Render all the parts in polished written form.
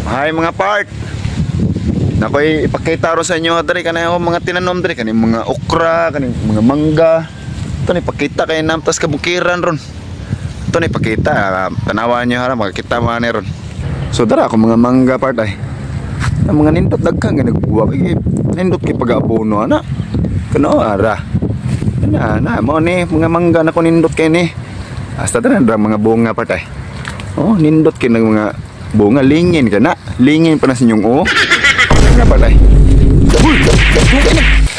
Hi mga part. Nakoy ipakita ro sa inyo diri kanay mga tinanom diri kani mga okra, kani mga mangga. Ito ni pakita kay namtas kabukiran ron. Ito ni pakita tanawan niyo hara makita mo ani ron. So dara ako mga mangga part ay. Ang mga nindot daghan nga nagbuwa kay nindot kay pag-abono ana. Kano ara. Na mo ni mga mangga na ko nindot kay ni. Hasta dara mga bunga part ay. Oh, nindot kay mga bunga lingin ka na. Lingin pa na sa inyong Ano pala eh?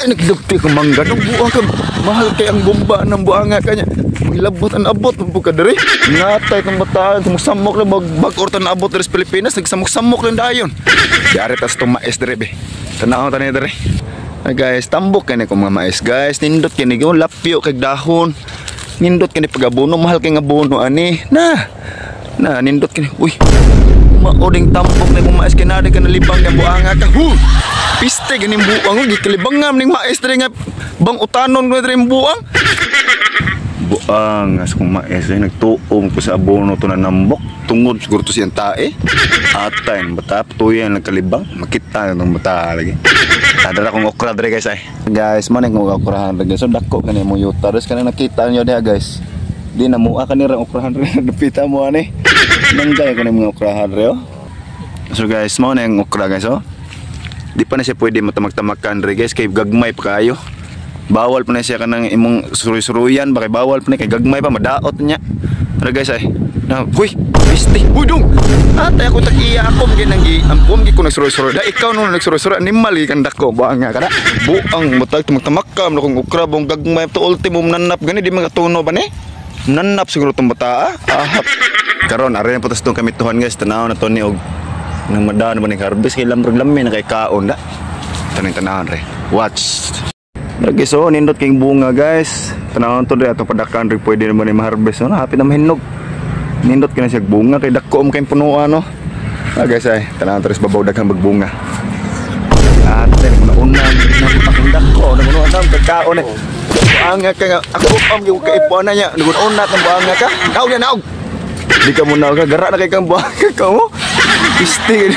Nagdagti ka mangga ng buang ka. Mahal kay ang gumba ng buanga kanya. Maglabot ang abot ng buka dari. Natay kang bataan. Sumusamok lang bag-or na abot dari sa Pilipinas. Nagsamok-samok lang dayon. Diari tas itong mais dari be. Tanaw tanay dari. Guys, tambok kani kong mga mais guys. Nindot kani ko lapyo kay dahon. Nindot kani pag-abono. Mahal kay nga abono ani. Na nindot kani. Uy. Maoding tampok na yung mais kinari ka nalibang ng buanga ka. Piste ganing buang. Gikalibang nga ng mais na nga bang utanon ko na rin buang. Buang as kong mais ay nagtuong ko sa abono to na nambok. Tungod siguro to siyang tae. Atay batap to yan nagkalibang. Makita ng bata lagi. Tadara kong okra dre guys ay. Guys man yung okrahan dre. So dako kanina mo yuta. Tapos kanina nakita nyo diha guys. Di na mua kanina okrahan dre. Napita mo ani. Nanggay ko na yung mga okrahan reo. So guys, mo na yung okra guys oh. Di pa na siya pwede matamag-tamakan re guys. Kay gagmay pa kayo. Bawal pa na siya ka ng imong suruy-suruyan. Bakit bawal pa na kay gagmay pa. Madaot niya. Pero guys ay. Uy! Pisti! Uy dong! Atay ako tak-iya ako. Ampom ko nagsuruy-suruy. Da ikaw nung nagsuruy-suruy. Animal ikanda ko. Buang nga ka na. Buang matag tamag-tamakam. Kung okra bong gagmay. Ito ultimum nanap. Gani di mga tuno ba ni? Nanap siguro itong bata ahap. Karon ari na putas tong kamituhan guys. Tanaw na to ni og nang madaan ba ning harvest kay lamrog-lami na kay kaon da. Taning tanawon re. Watch. Lagi so nindot kay bunga guys. Tanawon to re ato padakan re pwede naman ni ma-harvest no. Happy na mahinog. Nindot kay na siya bunga kay dako kay punuan no. Guys ay tanawon tres babaw daghang magbunga. At mo na unang napakundak ko na uno ang kaon eh. Buanga ka ako yung kaipon na niya. Nugon-unat ang buanga ka. Naog na naog. Di ka muna ka, gara na kay kang buhanga ka mo. Pisti.